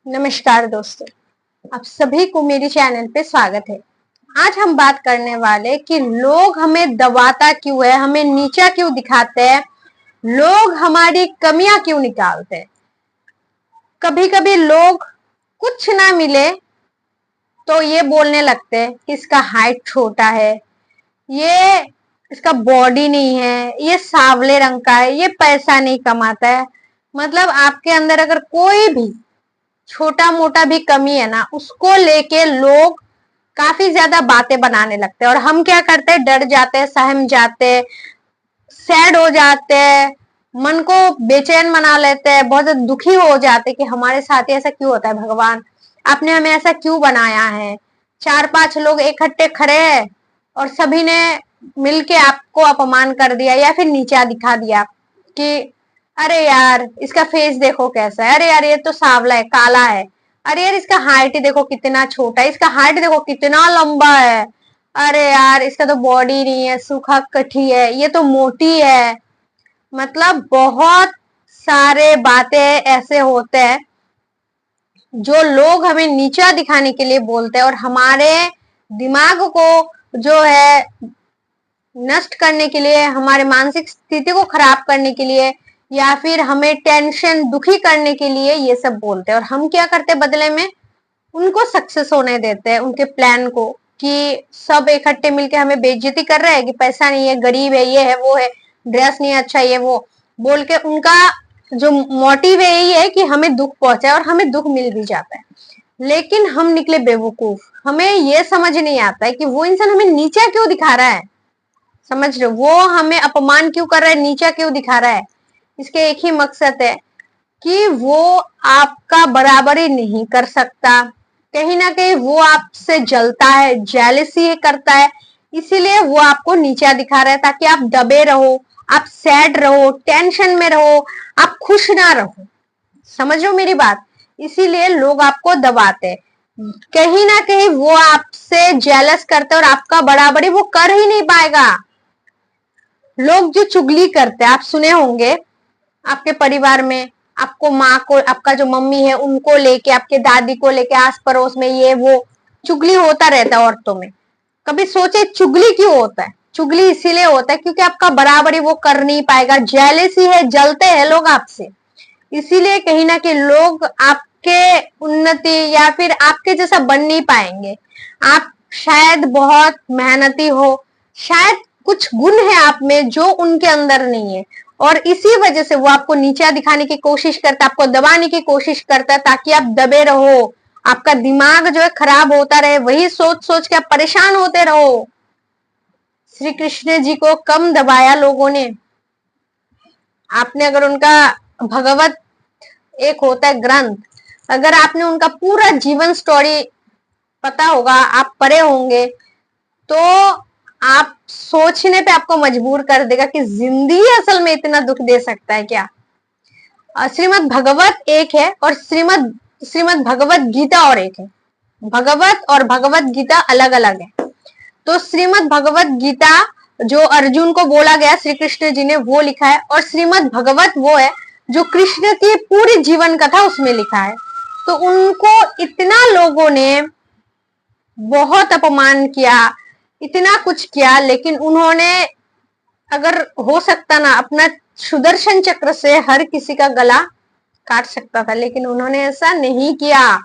नमस्कार दोस्तों, आप सभी को मेरे चैनल पे स्वागत है। आज हम बात करने वाले कि लोग हमें दबाता क्यों है, हमें नीचा क्यों दिखाते हैं, लोग हमारी कमियां क्यों निकालते हैं। कभी कभी लोग कुछ ना मिले तो ये बोलने लगते हैं कि इसका हाइट छोटा है, ये इसका बॉडी नहीं है, ये सांवले रंग का है, ये पैसा नहीं कमाता है। मतलब आपके अंदर अगर कोई भी छोटा मोटा भी कमी है ना, उसको लेके लोग काफी ज्यादा बातें बनाने लगते हैं। और हम क्या करते हैं, डर जाते हैं, सहम जाते हैं, सैड हो जाते हैं, मन को बेचैन बना लेते हैं, बहुत ज्यादा दुखी हो जाते हैं कि हमारे साथ ऐसा क्यों होता है। भगवान, आपने हमें ऐसा क्यों बनाया है। चार पांच लोग इकट्ठे खड़े हैं और सभी ने मिलके आपको अपमान कर दिया या फिर नीचा दिखा दिया कि अरे यार इसका फेस देखो कैसा है, अरे यार ये तो सांवला है, काला है, अरे यार इसका हाइट ही देखो कितना छोटा है, इसका हाइट देखो कितना लंबा है, अरे यार इसका तो बॉडी नहीं है, सूखा कठी है, ये तो मोटी है। मतलब बहुत सारे बातें ऐसे होते हैं जो लोग हमें नीचा दिखाने के लिए बोलते हैं और हमारे दिमाग को जो है नष्ट करने के लिए, हमारे मानसिक स्थिति को खराब करने के लिए या फिर हमें टेंशन दुखी करने के लिए ये सब बोलते हैं। और हम क्या करते हैं बदले में, उनको सक्सेस होने देते हैं, उनके प्लान को, कि सब इकट्ठे मिलके हमें बेइज्जती कर रहे हैं कि पैसा नहीं है, गरीब है, ये है, वो है, ड्रेस नहीं अच्छा, ये वो बोल के उनका जो मोटिव है यही है कि हमें दुख पहुंचाए और हमें दुख मिल भी जाता है। लेकिन हम निकले बेवकूफ, हमें ये समझ नहीं आता है कि वो इंसान हमें नीचा क्यों दिखा रहा है। समझ रहे हो, वो हमें अपमान क्यों कर रहा है, नीचा क्यों दिखा रहा है। इसके एक ही मकसद है कि वो आपका बराबरी नहीं कर सकता, कहीं ना कहीं वो आपसे जलता है, जेलसी करता है, इसीलिए वो आपको नीचा दिखा रहा है ताकि आप दबे रहो, आप सैड रहो, टेंशन में रहो, आप खुश ना रहो। समझ रहे हो मेरी बात। इसीलिए लोग आपको दबाते हैं, कहीं ना कहीं वो आपसे जेलस करते हैं और आपका बराबरी वो कर ही नहीं पाएगा। लोग जो चुगली करते हैं, आप सुने होंगे आपके परिवार में, आपको माँ को, आपका जो मम्मी है उनको लेके, आपके दादी को लेके, आस पड़ोस में ये वो चुगली होता रहता है औरतों में। कभी सोचे चुगली क्यों होता है। चुगली इसीलिए होता है क्योंकि आपका बराबरी वो कर नहीं पाएगा, जेलसी है, जलते हैं लोग आपसे। इसीलिए कहीं ना कहीं लोग आपके उन्नति या फिर आपके जैसा बन नहीं पाएंगे। आप शायद बहुत मेहनती हो, शायद कुछ गुण है आप में जो उनके अंदर नहीं है, और इसी वजह से वो आपको नीचा दिखाने की कोशिश करता है, आपको दबाने की कोशिश करता है ताकि आप दबे रहो, आपका दिमाग जो है खराब होता रहे, वही सोच सोच के आप परेशान होते रहो। श्री कृष्ण जी को कम दबाया लोगों ने। आपने अगर उनका भगवत, एक होता है ग्रंथ, अगर आपने उनका पूरा जीवन स्टोरी पता होगा, आप पढ़े होंगे, तो आप सोचने पे आपको मजबूर कर देगा कि जिंदगी असल में इतना दुख दे सकता है क्या। श्रीमद् भगवत एक है और श्रीमद् भगवत गीता और एक है। भगवत और भगवत गीता अलग अलग है। तो श्रीमद् भगवत गीता जो अर्जुन को बोला गया श्री कृष्ण जी ने, वो लिखा है, और श्रीमद् भगवत वो है जो कृष्ण की पूरी जीवन कथा उसमें लिखा है। तो उनको इतना लोगों ने बहुत अपमान किया, इतना कुछ किया, लेकिन उन्होंने, अगर हो सकता ना, अपना सुदर्शन चक्र से हर किसी का गला काट सकता था, लेकिन उन्होंने ऐसा नहीं किया,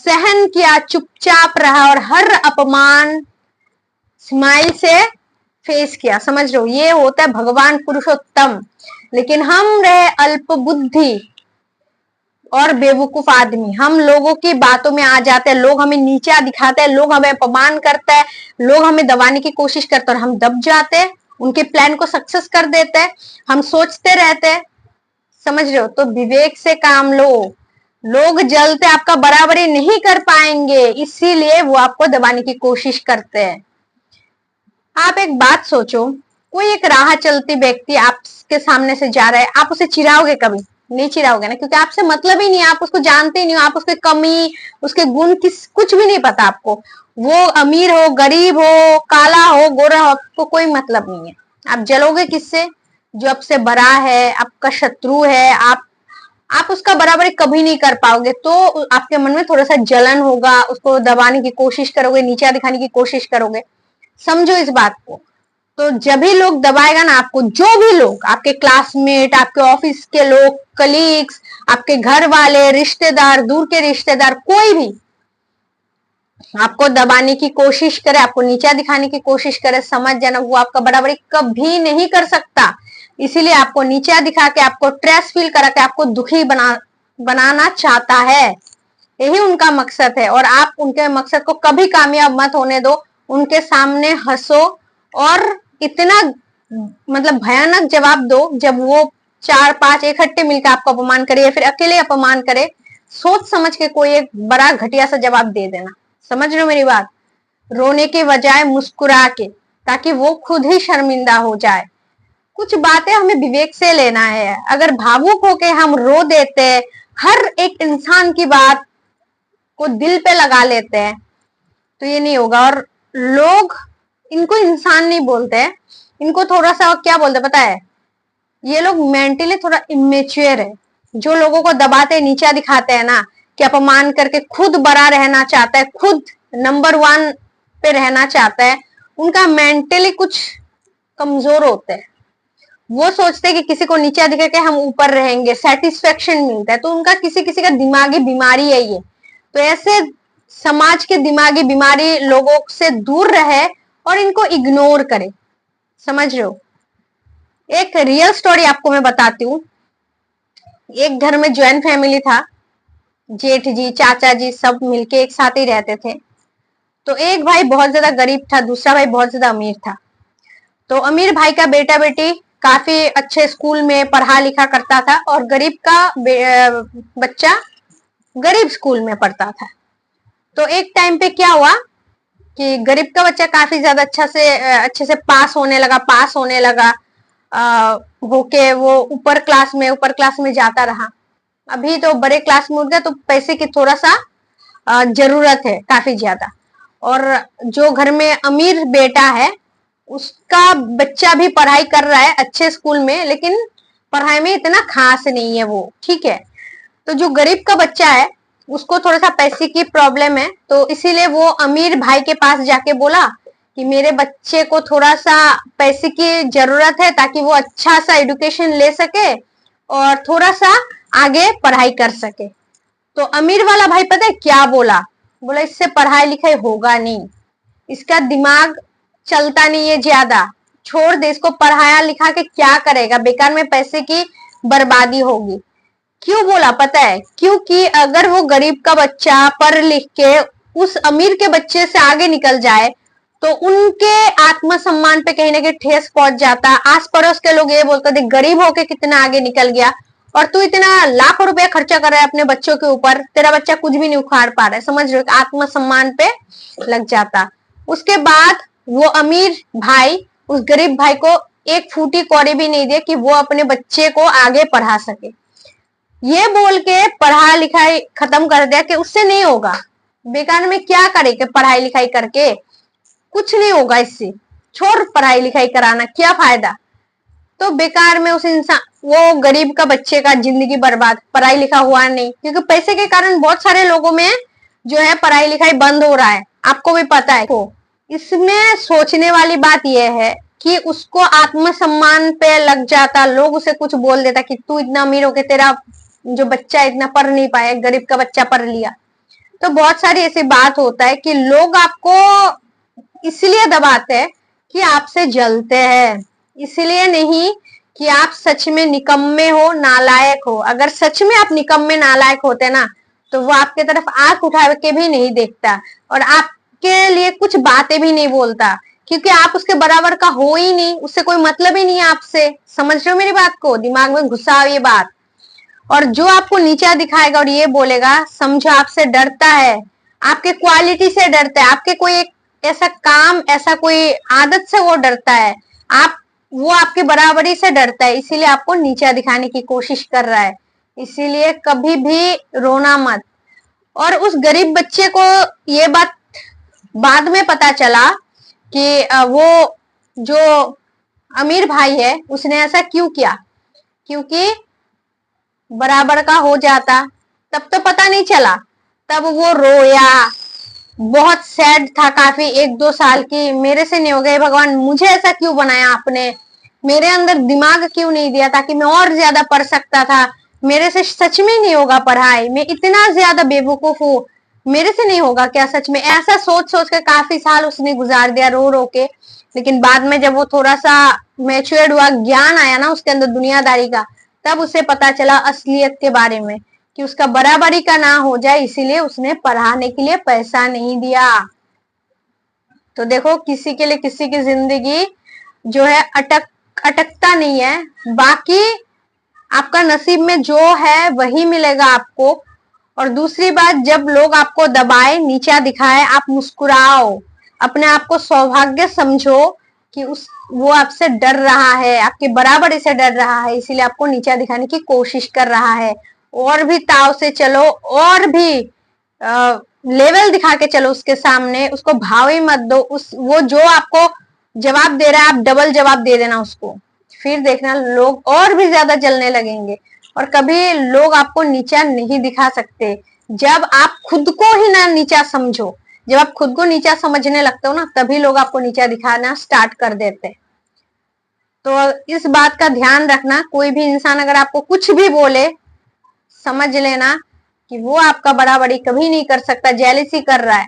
सहन किया, चुपचाप रहा और हर अपमान स्माइल से फेस किया। समझ रहे हो, ये होता है भगवान पुरुषोत्तम। लेकिन हम रहे अल्प बुद्धि और बेवकूफ आदमी, हम लोगों की बातों में आ जाते हैं, लोग हमें नीचा दिखाते हैं, लोग हमें अपमान करते हैं, लोग हमें दबाने की कोशिश करते हैं और हम दब जाते हैं, उनके प्लान को सक्सेस कर देते हैं, हम सोचते रहते हैं। समझ रहे हो, तो विवेक से काम लो। लोग जलते आपका बराबरी नहीं कर पाएंगे, इसीलिए वो आपको दबाने की कोशिश करते हैं। आप एक बात सोचो, कोई एक राह चलती व्यक्ति आपके सामने से जा रहा है, आप उसे चिढ़ाओगे? कभी नहीं चिढ़ाओगे ना, क्योंकि आपसे मतलब ही नहीं, आप उसको जानते ही नहीं हो, आप उसके कमी, उसके गुण कुछ भी नहीं पता आपको। वो अमीर हो, गरीब हो, काला हो, गोरा हो, आपको कोई मतलब नहीं है। आप जलोगे किससे? जो आपसे बड़ा है, आपका शत्रु है, आप आप उसका बराबरी कभी नहीं कर पाओगे, तो आपके मन में थोड़ा सा जलन होगा, उसको दबाने की कोशिश करोगे, नीचा दिखाने की कोशिश करोगे। समझो इस बात को। तो जब भी लोग दबाएगा ना आपको, जो भी लोग, आपके क्लासमेट, आपके ऑफिस के लोग, कलीग्स, आपके घर वाले, रिश्तेदार, दूर के रिश्तेदार, कोई भी आपको दबाने की कोशिश करे, आपको नीचा दिखाने की कोशिश करे, समझ जाना वो आपका बराबरी कभी नहीं कर सकता। इसीलिए आपको नीचा दिखा के, आपको स्ट्रेस फील करा के, आपको दुखी बनाना चाहता है। यही उनका मकसद है, और आप उनके मकसद को कभी कामयाब मत होने दो। उनके सामने हंसो और इतना मतलब भयानक जवाब दो, जब वो 4-5 इकट्ठे मिलकर आपको अपमान करे या फिर अकेले अपमान करे, सोच समझ के कोई एक बड़ा घटिया सा जवाब दे देना। समझ रहे हो मेरी बात? रोने के बजाय मुस्कुरा के, ताकि वो खुद ही शर्मिंदा हो जाए। कुछ बातें हमें विवेक से लेना है। अगर भावुक होके हम रो देते हैं, हर एक इंसान की बात को दिल पे लगा लेते हैं, तो ये नहीं होगा। और लोग इनको इंसान नहीं बोलते, इनको थोड़ा सा क्या बोलते पता है, ये लोग मेंटली थोड़ा इमेच्योर है। जो लोगों को दबाते नीचा दिखाते हैं ना, कि अपमान करके खुद बड़ा रहना चाहता है, खुद नंबर 1 पे रहना चाहता है, उनका मेंटली कुछ कमजोर होते हैं। वो सोचते हैं कि किसी को नीचा दिखा के हम ऊपर रहेंगे, सेटिस्फेक्शन मिलता है। तो उनका किसी किसी का दिमागी बीमारी है ये। तो ऐसे समाज के दिमागी बीमारी लोगों से दूर रहे और इनको इग्नोर करे। समझ रहे हो? एक रियल स्टोरी आपको मैं बताती हूँ। एक घर में ज्वाइंट फैमिली था, जेठ जी, चाचा जी सब मिलके एक साथ ही रहते थे। तो एक भाई बहुत ज्यादा गरीब था, दूसरा भाई बहुत ज्यादा अमीर था। तो अमीर भाई का बेटा बेटी काफी अच्छे स्कूल में पढ़ा लिखा करता था, और गरीब का बच्चा गरीब स्कूल में पढ़ता था। तो एक टाइम पे क्या हुआ कि गरीब का बच्चा काफी ज्यादा अच्छे से पास होने लगा, होके वो ऊपर क्लास में जाता रहा। अभी तो बड़े क्लास में उठ गया, तो पैसे की थोड़ा सा जरूरत है काफी ज्यादा। और जो घर में अमीर बेटा है, उसका बच्चा भी पढ़ाई कर रहा है अच्छे स्कूल में, लेकिन पढ़ाई में इतना खास नहीं है वो, ठीक है। तो जो गरीब का बच्चा है, उसको थोड़ा सा पैसे की प्रॉब्लम है, तो इसीलिए वो अमीर भाई के पास जाके बोला कि मेरे बच्चे को थोड़ा सा पैसे की जरूरत है, ताकि वो अच्छा सा एजुकेशन ले सके और थोड़ा सा आगे पढ़ाई कर सके। तो अमीर वाला भाई पता है क्या बोला? बोला इससे पढ़ाई लिखाई होगा नहीं, इसका दिमाग चलता नहीं है ज्यादा, छोड़ दे इसको, पढ़ाया लिखा के क्या करेगा, बेकार में पैसे की बर्बादी होगी। क्यों बोला पता है? क्योंकि अगर वो गरीब का बच्चा पढ़ लिख के उस अमीर के बच्चे से आगे निकल जाए, तो उनके आत्मसम्मान पे कहीं ना कहीं ठेस पहुंच जाता। आस पड़ोस के लोग ये बोलते थे गरीब होके कितना आगे निकल गया, और तू इतना लाखों रुपए खर्चा कर रहा है अपने बच्चों के ऊपर, तेरा बच्चा कुछ भी नहीं उखाड़ पा रहा है। समझ रहे हो? आत्मसम्मान पे लग जाता। उसके बाद वो अमीर भाई उस गरीब भाई को एक फूटी कौड़ी भी नहीं दिया कि वो अपने बच्चे को आगे पढ़ा सके। ये बोल के पढ़ाई लिखाई खत्म कर दिया कि उससे नहीं होगा, बेकार में क्या करेगा पढ़ाई लिखाई करके, कुछ नहीं होगा इससे, छोड़ पढ़ाई लिखाई कराना, क्या फायदा। तो बेकार में उस इंसान, वो गरीब का बच्चे का जिंदगी बर्बाद, पढ़ाई लिखा हुआ नहीं। क्योंकि पैसे के कारण बहुत सारे लोगों में जो है पढ़ाई लिखाई बंद हो रहा है, आपको भी पता है। तो इसमें सोचने वाली बात यह है कि उसको आत्मसम्मान पे लग जाता, लोग उसे कुछ बोल देता कि तू इतना अमीर हो के तेरा जो बच्चा इतना पढ़ नहीं पाया, गरीब का बच्चा पढ़ लिया। तो बहुत सारी ऐसी बात होता है कि लोग आपको इसलिए दबाते हैं कि आपसे जलते हैं, इसलिए नहीं कि आप सच में निकम्मे हो, नालायक हो। अगर सच में आप निकम्मे नालायक होते ना, तो वो आपके तरफ आंख उठा के भी नहीं देखता, और आपके लिए कुछ बातें भी नहीं बोलता, क्योंकि आप उसके बराबर का हो ही नहीं, उससे कोई मतलब ही नहीं है आपसे। समझ रहे हो मेरी बात को? दिमाग में घुसाओ ये बात। और जो आपको नीचा दिखाएगा और ये बोलेगा, समझो आपसे डरता है, आपके क्वालिटी से डरता है, आपके कोई एक ऐसा काम, ऐसा कोई आदत से वो डरता है, वो आपके बराबरी से डरता है, इसीलिए आपको नीचा दिखाने की कोशिश कर रहा है। इसीलिए कभी भी रोना मत। और उस गरीब बच्चे को ये बात बाद में पता चला कि वो जो अमीर भाई है उसने ऐसा क्यों किया, क्योंकि बराबर का हो जाता तब तो पता नहीं चला, तब वो रोया, बहुत सैड था काफी, 1-2 साल की, मेरे से नहीं हो गए भगवान, मुझे ऐसा क्यों बनाया आपने, मेरे अंदर दिमाग क्यों नहीं दिया ताकि मैं और ज्यादा पढ़ सकता था, मेरे से सच में नहीं होगा पढ़ाई, मैं इतना ज्यादा बेवकूफ हूँ, मेरे से नहीं होगा क्या सच में, ऐसा सोच सोच के काफी साल उसने गुजार दिया रो रो के। लेकिन बाद में जब वो थोड़ा सा मैच्योर्ड हुआ, ज्ञान आया ना उसके अंदर दुनियादारी का, तब उसे पता चला असलियत के बारे में कि उसका बराबरी का ना हो जाए, इसीलिए उसने पढ़ाने के लिए पैसा नहीं दिया। तो देखो, किसी के लिए किसी की जिंदगी जो है अटकता नहीं है, बाकी आपका नसीब में जो है वही मिलेगा आपको। और दूसरी बात, जब लोग आपको दबाए, नीचा दिखाए, आप मुस्कुराओ, अपने आप को सौभाग्य समझो कि वो आपसे डर रहा है, आपके बराबरी से डर रहा है, इसीलिए आपको नीचा दिखाने की कोशिश कर रहा है। और भी ताव से चलो, और भी लेवल दिखा के चलो उसके सामने, उसको भाव ही मत दो, वो जो आपको जवाब दे रहा है आप डबल जवाब दे देना उसको, फिर देखना लोग और भी ज्यादा जलने लगेंगे। और कभी लोग आपको नीचा नहीं दिखा सकते जब आप खुद को ही ना नीचा समझो, जब आप खुद को नीचा समझने लगते हो ना, तभी लोग आपको नीचा दिखाना स्टार्ट कर देते। तो इस बात का ध्यान रखना, कोई भी इंसान अगर आपको कुछ भी बोले, समझ लेना कि वो आपका बराबरी कभी नहीं कर सकता, जेलसी कर रहा है।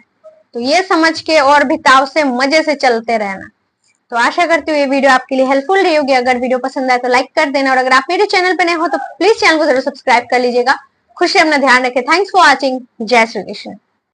तो ये समझ के और भी ताव से मजे से चलते रहना। तो आशा करती हूँ ये वीडियो आपके लिए हेल्पफुल रही होगी। अगर वीडियो पसंद आए तो लाइक कर देना, और अगर आप मेरे चैनल पे नए हो तो प्लीज चैनल को जरूर सब्सक्राइब कर लीजिएगा। खुश से अपना ध्यान रखें। Thanks for watching. जय श्री कृष्ण।